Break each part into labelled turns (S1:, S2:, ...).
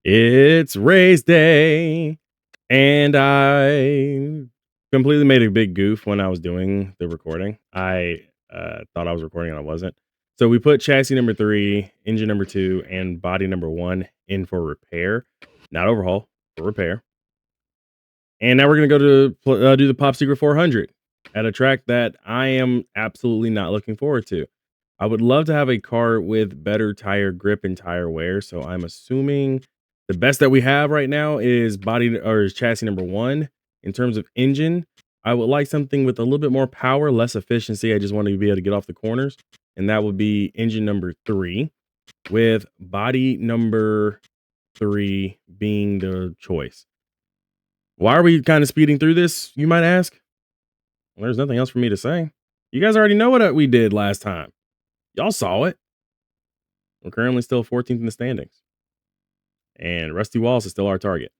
S1: It's race day, and I completely made a big goof when I was doing the recording. I thought I was recording and I wasn't. So we put chassis number 3, engine number 2, and body number 1 in for repair, not overhaul, for repair. And now we're gonna go to do the Pop Secret 400 at a track that I am absolutely not looking forward to. I would love to have a car with better tire grip and tire wear. So I'm assuming the best that we have right now is body or is chassis number 1. In terms of engine, I would like something with a little bit more power, less efficiency. I just want to be able to get off the corners, and that would be engine number 3, with body number 3 being the choice. Why are we kind of speeding through this, you might ask? Well, there's nothing else for me to say. You guys already know what we did last time. Y'all saw it. We're currently still 14th in the standings. And Rusty Wallace is still our target.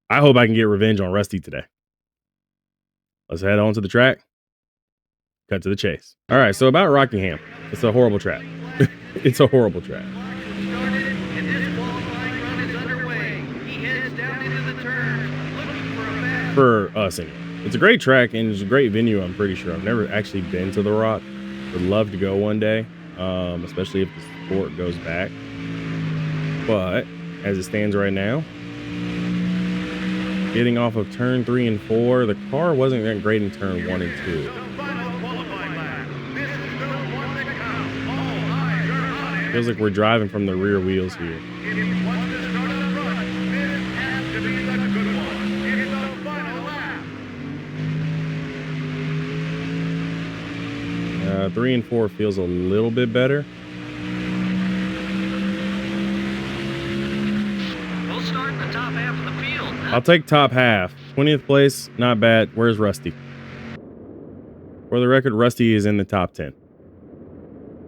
S1: I hope I can get revenge on Rusty today. Let's head on to the track. Cut to the chase. All right, so about Rockingham. It's a horrible track. It's a horrible track. For us, anyway. It's a great track and it's a great venue, I'm pretty sure. I've never actually been to the Rock. Would love to go one day, especially if the sport goes back. But as it stands right now, getting off of turn 3 and 4, the car wasn't that great in turn 1 and 2. Feels like we're driving from the rear wheels here. 3 and 4 feels a little bit better.
S2: We'll start in the top half of the field.
S1: I'll take top half. 20th place, not bad. Where's Rusty? For the record, Rusty is in the top 10.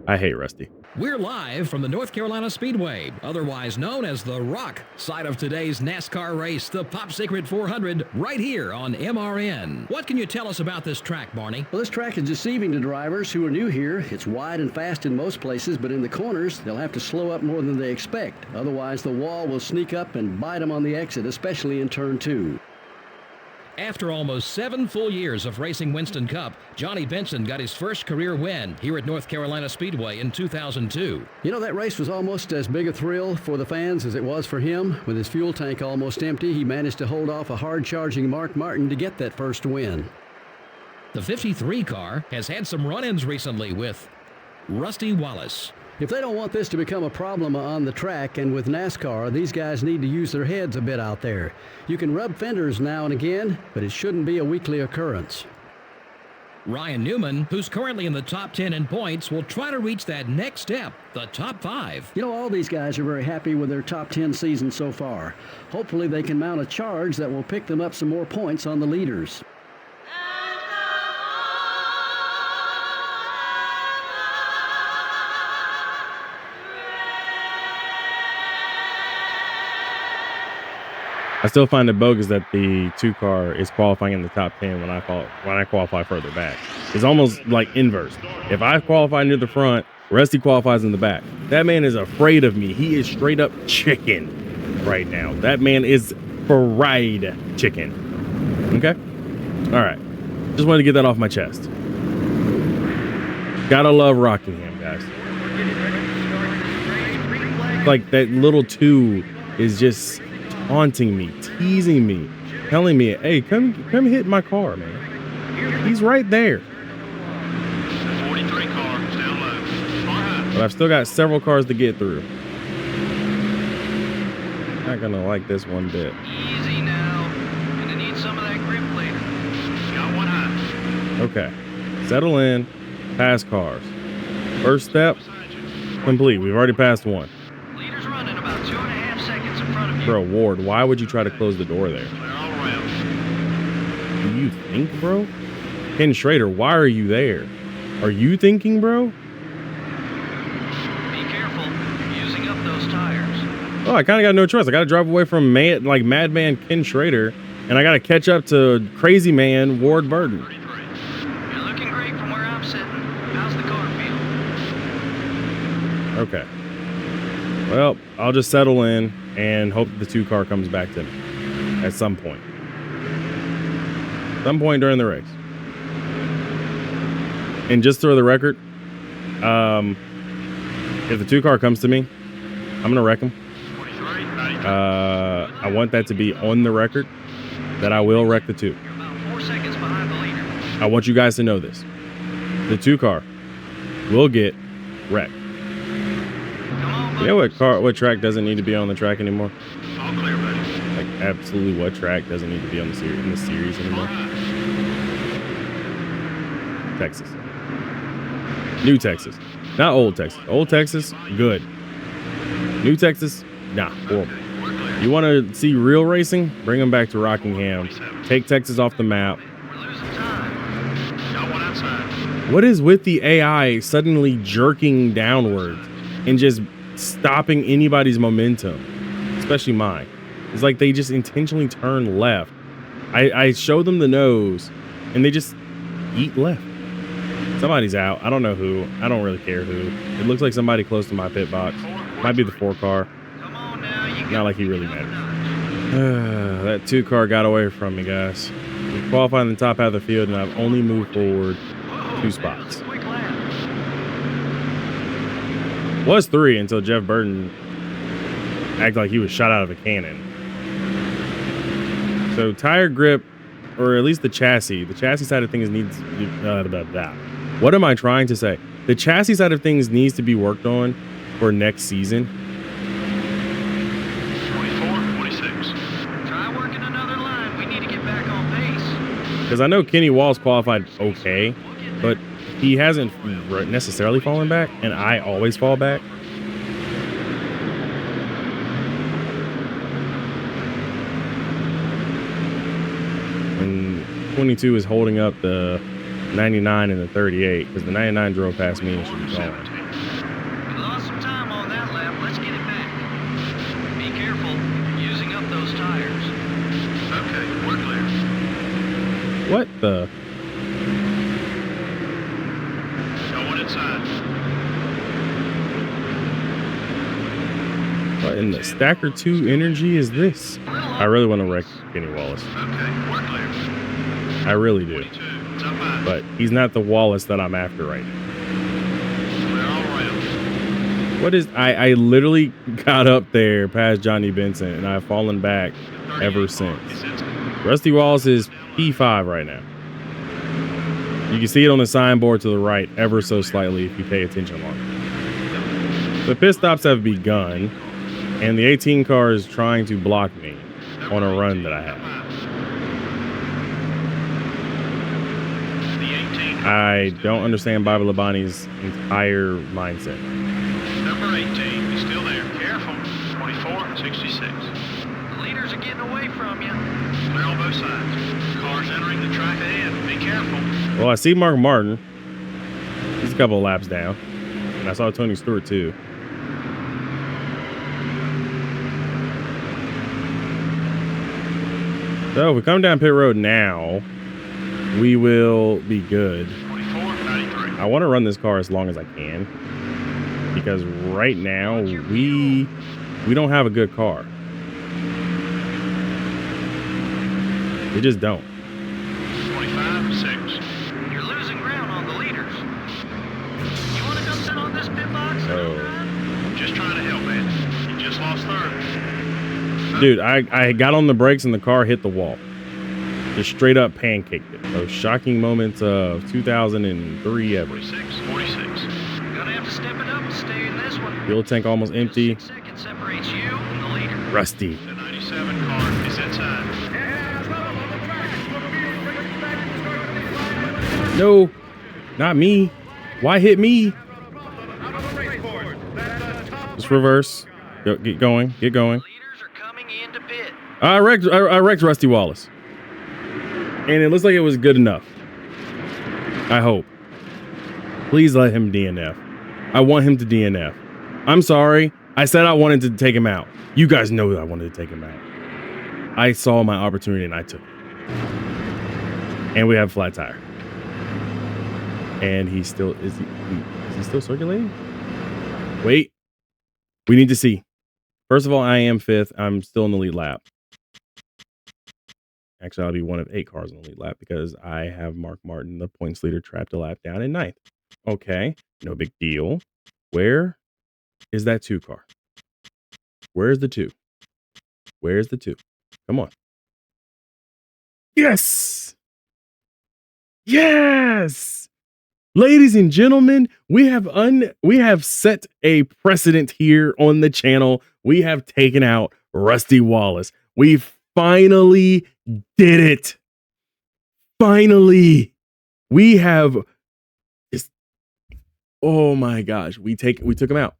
S1: I hate Rusty.
S3: We're live from the North Carolina Speedway, otherwise known as the Rock, site of today's NASCAR race, the Pop Secret 400, right here on MRN. What can you tell us about this track, Barney?
S4: Well, this track is deceiving to drivers who are new here. It's wide and fast in most places, but in the corners, they'll have to slow up more than they expect. Otherwise, the wall will sneak up and bite them on the exit, especially in turn 2.
S3: After almost 7 full years of racing Winston Cup, Johnny Benson got his first career win here at North Carolina Speedway in 2002.
S4: You know, that race was almost as big a thrill for the fans as it was for him. With his fuel tank almost empty, he managed to hold off a hard-charging Mark Martin to get that first win.
S3: The 53 car has had some run-ins recently with Rusty Wallace.
S4: If they don't want this to become a problem on the track and with NASCAR, these guys need to use their heads a bit out there. You can rub fenders now and again, but it shouldn't be a weekly occurrence.
S3: Ryan Newman, who's currently in the top 10 in points, will try to reach that next step, the top 5.
S4: You know, all these guys are very happy with their top 10 season so far. Hopefully they can mount a charge that will pick them up some more points on the leaders.
S1: I still find it bogus that the 2 car is qualifying in the top 10 when I qualify further back. It's almost like inverse. If I qualify near the front, Rusty qualifies in the back. That man is afraid of me. He is straight up chicken right now. That man is fried chicken. Okay? All right. Just wanted to get that off my chest. Gotta love Rockingham, guys. Like that little 2 is just haunting me, teasing me, telling me, hey, come hit my car, man. He's right there.
S2: 43 car, down low.
S1: But I've still got several cars to get through. Not gonna like this one bit.
S2: Easy now. Gonna need some of that grip later. Got one high.
S1: Okay. Settle in. Pass cars. First step complete. We've already passed one.
S2: Leader's running about 2.5 seconds in front of you.
S1: Bro, Ward, why would you try to close the door there?
S2: Clear all around.
S1: Do you think, bro? Ken Schrader, why are you there? Are you thinking, bro?
S2: Be careful. You're using up those tires.
S1: Oh, I kind of got no choice. I got to drive away from Madman Ken Schrader, and I got to catch up to Crazy Man Ward Burton.
S2: 33. You're looking great from where I'm sitting. How's the car feel?
S1: Okay. Well, I'll just settle in and hope the 2 car comes back to me at some point. Some point during the race. And just for the record, if the 2 car comes to me, I'm gonna wreck him. I want that to be on the record that I will wreck the 2.
S2: You're about 4 seconds behind the leader.
S1: I want you guys to know this. The 2 car will get wrecked.
S2: Come on,
S1: You know what track doesn't need to be on the track anymore?
S2: All clear, buddy.
S1: Like absolutely what track doesn't need to be on the series anymore? Texas. New Texas. Not old Texas. Old Texas, good. New Texas, nah, horrible. You want to see real racing? Bring them back to Rockingham. Take Texas off the map.
S2: We're losing time. Got one outside.
S1: What is with the AI suddenly jerking downwards and just stopping anybody's momentum, especially mine? It's like they just intentionally turn left. I show them the nose and they just eat left. Somebody's out. I don't know who. I don't really care who. It looks like somebody close to my pit box. Might be the 4 car.
S2: Come on now. You
S1: Not like he really matters. That 2 car got away from me, guys. We qualified in the top half of the field, and I've only moved forward 2 spots.
S2: Quick lap.
S1: Was 3 until Jeff Burton acted like he was shot out of a cannon. So tire grip, or at least the chassis side of things needs. What am I trying to say? The chassis side of things needs to be worked on for next season.
S2: 24, 26. Try working another line. We need to get back on pace.
S1: Because I know Kenny Walls qualified okay, but he hasn't necessarily fallen back, and I always fall back. And 22 is holding up the 99 and the 38 because the 99 drove past me and should be gone.
S2: We lost some time on that lap. Let's get it back. Be careful. You're using up those tires. Okay, we're clear.
S1: What the?
S2: Got one inside.
S1: What in the Stacker 2 energy is this? I really want to wreck Kenny Wallace.
S2: Okay, we're clear.
S1: I really do.
S2: 22. It's up high.
S1: But he's not the Wallace that I'm after right now.
S2: We're all around.
S1: What is I literally got up there past Johnny Benson and I've fallen back ever since. Rusty Wallace is P5 right now. You can see it on the signboard to the right ever so slightly if you pay attention long. The pit stops have begun and the 18 car is trying to block me on a run that I have. I don't understand Bobby Labonte's entire mindset.
S2: Number 18 is still there. Careful. 24, 66. The leaders are getting away from you. Clear on both sides. Cars entering the track ahead. Be careful.
S1: Well, I see Mark Martin. He's a couple of laps down. And I saw Tony Stewart too. So if we come down pit road now, we will be good.
S2: 24, 93.
S1: I want to run this car as long as I can because right now we don't have a good car. We just don't.
S2: 25, 6. You're losing ground on the leaders. You want to come sit on this pit box? Just trying to help, man. You just lost third.
S1: Dude, I got on the brakes and the car hit the wall. Just straight up pancaked it. Those shocking moments of 2003 ever.
S2: 46, 46. Gonna have to step it up and stay in this one.
S1: Fuel tank almost empty.
S2: 6 seconds separates you and the leader.
S1: Rusty.
S2: The 97 car is inside.
S1: No, not me. Why hit me? Just reverse. Get going. Get going.
S2: Leaders are coming into pit.
S1: I wrecked Rusty Wallace. And it looks like it was good enough. I hope. Please let him DNF. I want him to DNF. I'm sorry. I said I wanted to take him out. You guys know that I wanted to take him out. I saw my opportunity and I took it. And we have a flat tire. And he still is he still circulating? Wait. We need to see. First of all, I am 5th. I'm still in the lead lap. Actually, I'll be one of 8 cars in the lead lap because I have Mark Martin, the points leader, trapped a lap down in 9th. Okay, no big deal. Where is that 2 car? Where's the 2? Where's the 2? Come on. Yes! Yes! Ladies and gentlemen, we have set a precedent here on the channel. We have taken out Rusty Wallace. We finally did it. Finally. We have just, oh my gosh, we took him out.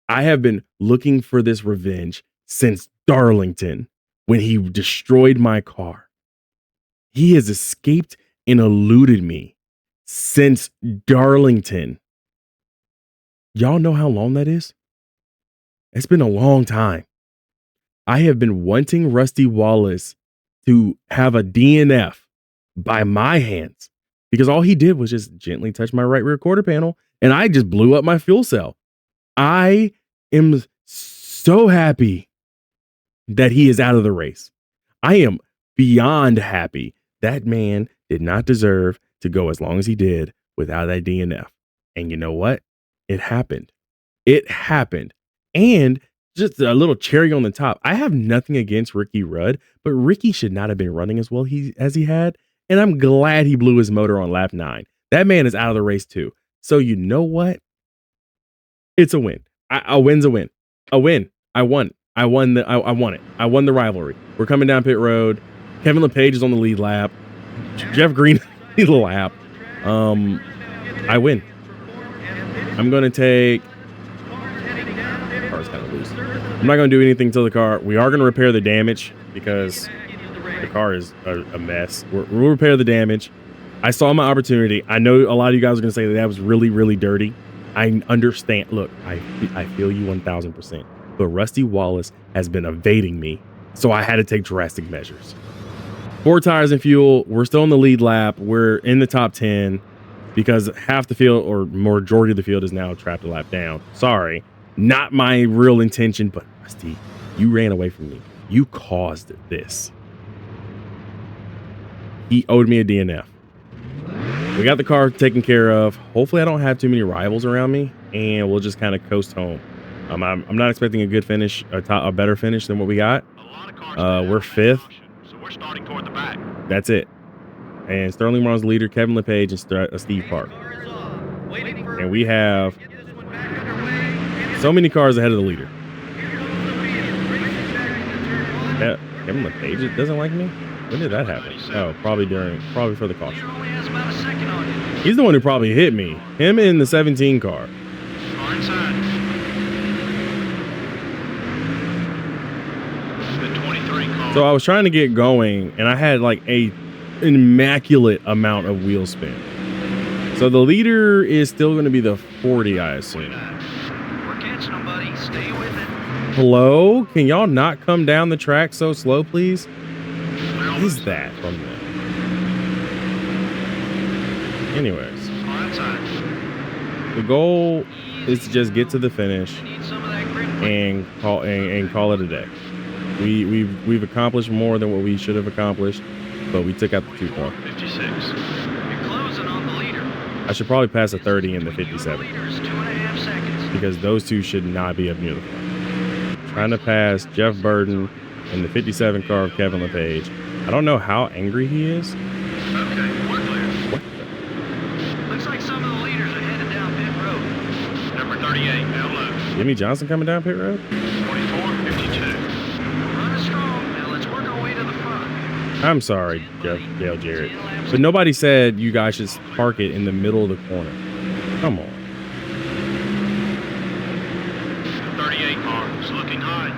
S1: I have been looking for this revenge since Darlington when he destroyed my car. He has escaped and eluded me since Darlington. Y'all know how long that is? It's been a long time. I have been wanting Rusty Wallace to have a DNF by my hands because all he did was just gently touch my right rear quarter panel and I just blew up my fuel cell. I am so happy that he is out of the race. I am beyond happy. That man did not deserve to go as long as he did without that DNF. And you know what? It happened. It happened. And just a little cherry on the top. I have nothing against Ricky Rudd, but Ricky should not have been running as well as he had. And I'm glad he blew his motor on lap 9. That man is out of the race too. So you know what? It's a win. A win's a win. A win. I won. I won it. I won the rivalry. We're coming down pit road. Kevin LePage is on the lead lap. Jeff Green lead lap. I win. I'm gonna take. The car's kind of loose. I'm not gonna do anything until the car. We are gonna repair the damage because the car is a mess. We'll repair the damage. I saw my opportunity. I know a lot of you guys are gonna say that was really, really dirty. I understand. Look, I feel you 1000%. But Rusty Wallace has been evading me, so I had to take drastic measures. 4 tires and fuel. We're still in the lead lap. We're in the top 10 because half the field or majority of the field is now trapped a lap down. Sorry, not my real intention, but Rusty, you ran away from me. You caused this. He owed me a DNF. We got the car taken care of. Hopefully I don't have too many rivals around me and we'll just kind of coast home. I'm not expecting a good finish, a better finish than what we got. We're 5th.
S2: So we're starting toward the back.
S1: That's it. And Sterling Martin's leader, Kevin LePage, and Steve Park. And we have so many cars ahead of the leader. Kevin LePage doesn't like me? When did that happen? Oh, probably for the caution. He's the one who probably hit me. Him in the 17 car. So I was trying to get going and I had like an immaculate amount of wheel spin. So the leader is still going to be the 40, I assume.
S2: We're catching them, buddy. Stay with it.
S1: Hello? Can y'all not come down the track so slow, please? What is that from them? Anyways, the goal is to just get to the finish and call it a day. We've accomplished more than what we should have accomplished, but we took out the 2 car.
S2: 56. You're closing on the leader.
S1: I should probably pass a 30 in the 57 because those two should not be up near the front. Trying to pass Jeff Burden in the 57 car of Kevin LePage. I don't know how angry he is.
S2: Okay, we're clear.
S1: What?
S2: Looks like some of the leaders are headed down pit road. Number 38, down low.
S1: Jimmy Johnson coming down pit road?
S2: 24, 52. Running strong. Now let's work our way to the front.
S1: I'm sorry, Dale Jarrett. But nobody said you guys should park it in the middle of the corner. Come on.
S2: The 38 car is looking high.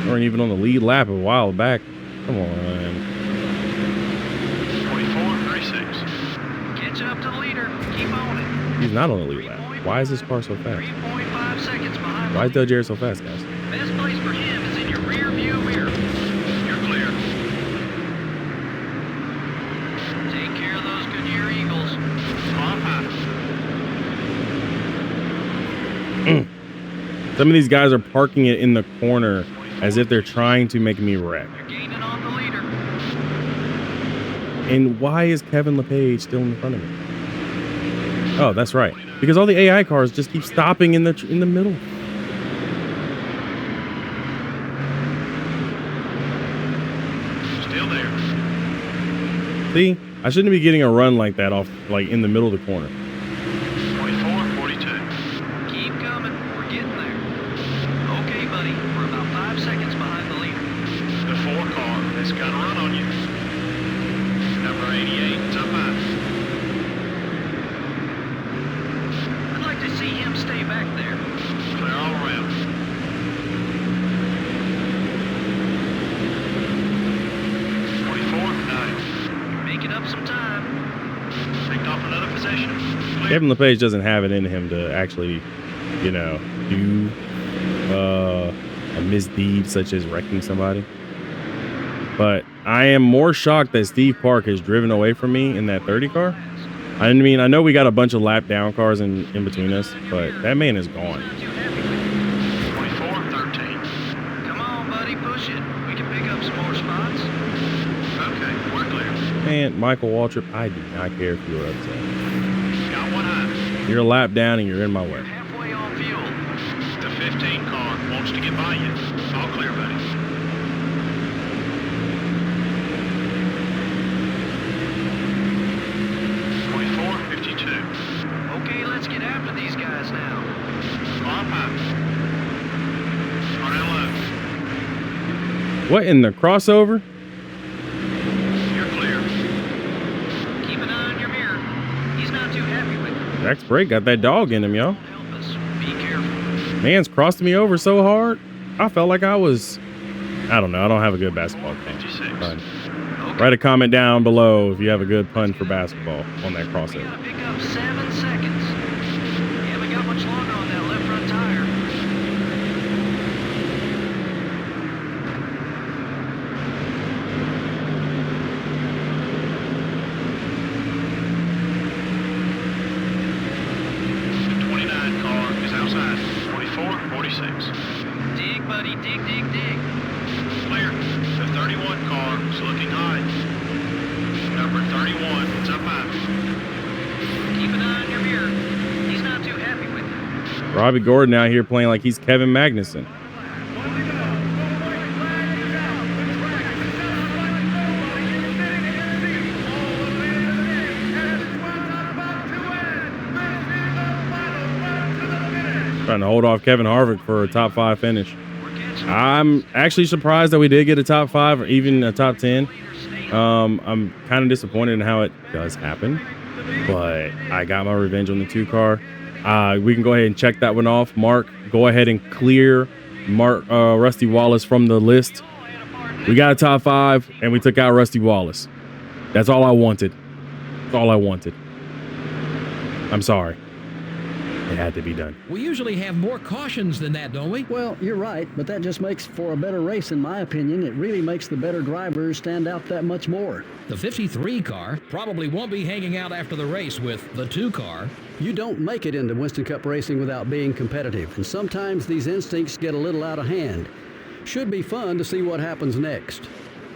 S1: Weren't even on the lead lap a while back. Come on.
S2: 24, 36. Catching up to the leader. Keep on it.
S1: He's not on the lead lap. Why is this car so fast?
S2: 3.5 seconds behind.
S1: Why is Dale Jarrett so fast, guys?
S2: Best place for him is in your rear view mirror. You're clear. Take care of those Goodyear Eagles. Off high.
S1: Some of these guys are parking it in the corner as if they're trying to make me wreck.
S2: You're gaining on the leader.
S1: And why is Kevin LePage still in front of me? Oh, that's right. Because all the AI cars just keep stopping in the middle.
S2: Still there.
S1: See, I shouldn't be getting a run like that off, like in the middle of the corner.
S2: 24, 42. Keep coming. We're getting there. Okay, buddy. We're about 5 seconds behind the leader. The 4 car has got a run on you. Number 88, top 5. I'd like to see him stay back there. Clear all around. 24, 9. You're making up some time. Picked off another possession. Clear.
S1: Kevin LePage doesn't have it in him to actually, you know, do a misdeed such as wrecking somebody. But I am more shocked that Steve Park has driven away from me in that 30 car. I mean, I know we got a bunch of lap down cars in between us, but that man is gone.
S2: 24, 13. Come on, buddy, push it. We can pick up some more spots. Okay, we're clear.
S1: Man, Michael Waltrip, I do not care if you're upset.
S2: Got one high.
S1: You're a lap down and you're in my way.
S2: Halfway on fuel. The 15 car wants to get by you. All clear, buddy. Okay, let's get after these guys now. Car pipe. Start low.
S1: What in the crossover?
S2: You're clear. Keep an eye on your mirror. He's not too happy with you.
S1: Jack's brake got that dog in him, y'all.
S2: Help us. Be careful.
S1: Man's crossed me over so hard. I felt like I was, I don't know. I don't have a good basketball pun.
S2: 56.
S1: Pun.
S2: Okay.
S1: Write a comment down below if you have a good pun for basketball on that
S2: We
S1: crossover.
S2: gotta pick up 7 seconds. We haven't got much longer on that left front tire. The 29 car is outside. 24, 46. Dig, buddy, dig, dig, dig. Clear. The 31 car is looking high. Number 31, it's up high. Keep an eye on your mirror. He's not too happy with you.
S1: Robbie Gordon out here playing like he's Kevin Magnuson. Trying to hold off Kevin Harvick for a top 5 finish. I'm actually surprised that we did get a top 5 or even a top 10. I'm kind of disappointed in how it does happen, but I got my revenge on the 2 car. We can go ahead and check that one off. Mark, go ahead and clear Rusty Wallace from the list. We got a top 5 and we took out Rusty Wallace. That's all I wanted. That's all I wanted. I'm sorry. It had to be done.
S3: We usually have more cautions than that, don't we?
S4: Well, you're right, but that just makes for a better race, in my opinion. It really makes the better drivers stand out that much more.
S3: The 53 car probably won't be hanging out after the race with the 2 car.
S4: You don't make it into Winston Cup racing without being competitive, and sometimes these instincts get a little out of hand. Should be fun to see what happens next.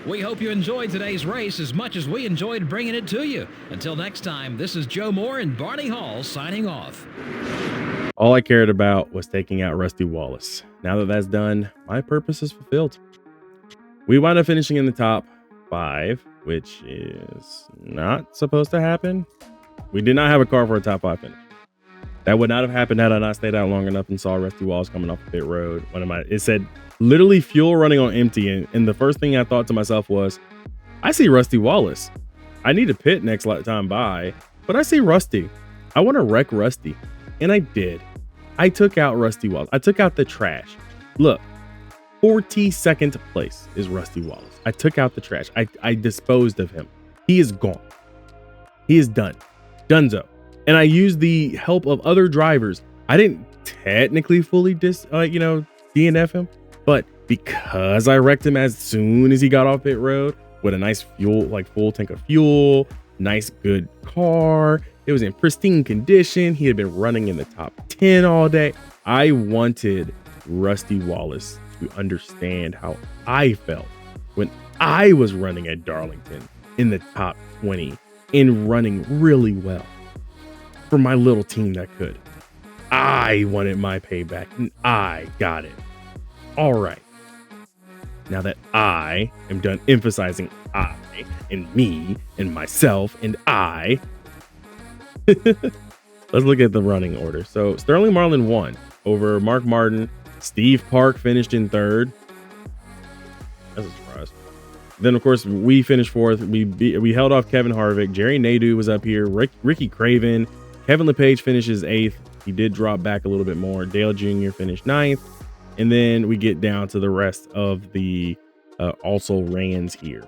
S3: We hope you enjoyed today's race as much as we enjoyed bringing it to you. Until next time, this is Joe Moore and Barney Hall signing off.
S1: All I cared about was taking out Rusty Wallace. Now that that's done, my purpose is fulfilled. We wound up finishing in the top 5, which is not supposed to happen. We did not have a car for a top 5 finish. That would not have happened had I not stayed out long enough and saw Rusty Wallace coming off the pit road. It said literally fuel running on empty, and the first thing I thought to myself was, I see Rusty Wallace. I need to pit next time by, but I see Rusty. I want to wreck Rusty. And I did. I took out Rusty Wallace. I took out the trash. Look, 42nd place is Rusty Wallace. I took out the trash. I disposed of him. He is gone. He is done. Dunzo. And I used the help of other drivers. I didn't technically fully DNF him, but because I wrecked him as soon as he got off pit road with a nice full tank of fuel, nice good car. It was in pristine condition. He had been running in the top 10 all day. I wanted Rusty Wallace to understand how I felt when I was running at Darlington in the top 20 and running really well for my little team that could. I wanted my payback and I got it. All right. Now that I am done emphasizing I and me and myself and I, let's look at the running order. So Sterling Marlin won over Mark Martin. Steve Park finished in third. That's a surprise. Then, of course, we finished fourth. We held off Kevin Harvick. Jerry Nadeau was up here. Ricky Craven. Kevin LePage finishes eighth. He did drop back a little bit more. Dale Jr. finished ninth. And then we get down to the rest of the also rans here,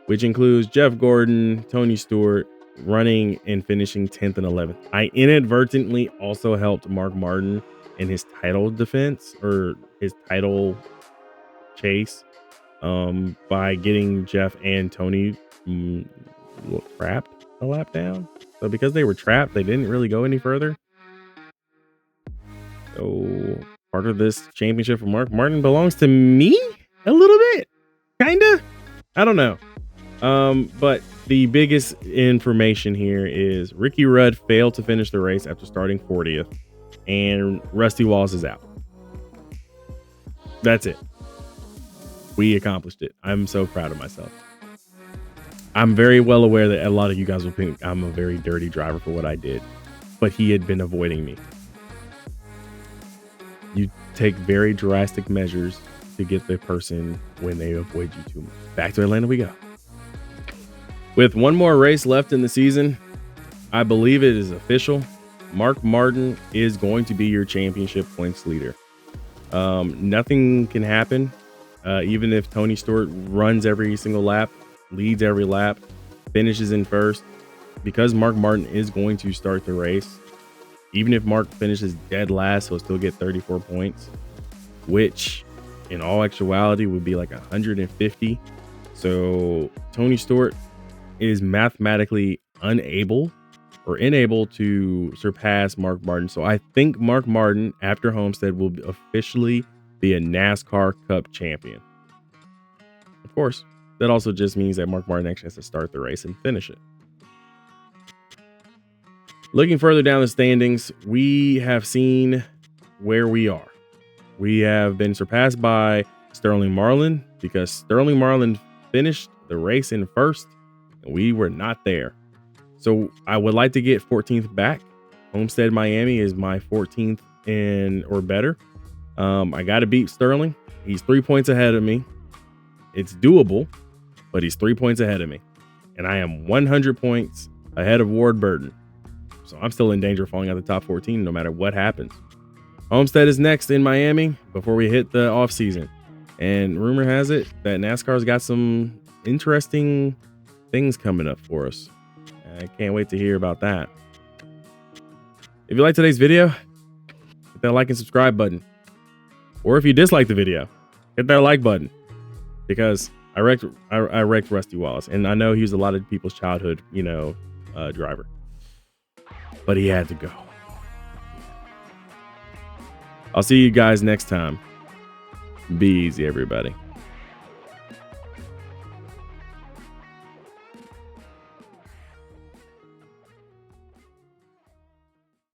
S1: which includes Jeff Gordon, Tony Stewart, running and finishing 10th and 11th. I inadvertently also helped Mark Martin in his title defense or his title chase by getting Jeff and Tony trapped a lap down. So because they were trapped, they didn't really go any further. So part of this championship for Mark Martin belongs to me a little bit, kinda. I don't know. But the biggest information here is Ricky Rudd failed to finish the race after starting 40th, and Rusty Wallace is out. That's it. We accomplished it. I'm so proud of myself. I'm very well aware that a lot of you guys will think I'm a very dirty driver for what I did, but he had been avoiding me. You take very drastic measures to get the person when they avoid you too much. Back to Atlanta we go. With one more race left in the season, I believe it is official. Mark Martin is going to be your championship points leader. Nothing can happen. Even if Tony Stewart runs every single lap, leads every lap, finishes in first, because Mark Martin is going to start the race. Even if Mark finishes dead last, he'll still get 34 points, which in all actuality would be like 150. So Tony Stewart is mathematically unable to surpass Mark Martin. So I think Mark Martin, after Homestead, will officially be a NASCAR Cup champion. Of course, that also just means that Mark Martin actually has to start the race and finish it. Looking further down the standings, we have seen where we are. We have been surpassed by Sterling Marlin because Sterling Marlin finished the race in first and we were not there. So I would like to get 14th back. Homestead Miami is my 14th and or better. I got to beat Sterling. He's 3 points ahead of me. It's doable, but he's 3 points ahead of me. And I am 100 points ahead of Ward Burton. So I'm still in danger of falling out of the top 14 no matter what happens. Homestead is next in Miami before we hit the off season. And rumor has it that NASCAR's got some interesting things coming up for us. I can't wait to hear about that. If you like today's video, hit that like and subscribe button. Or if you dislike the video, hit that like button. Because I wrecked Rusty Wallace. And I know he was a lot of people's childhood, driver. But he had to go. I'll see you guys next time. Be easy, everybody.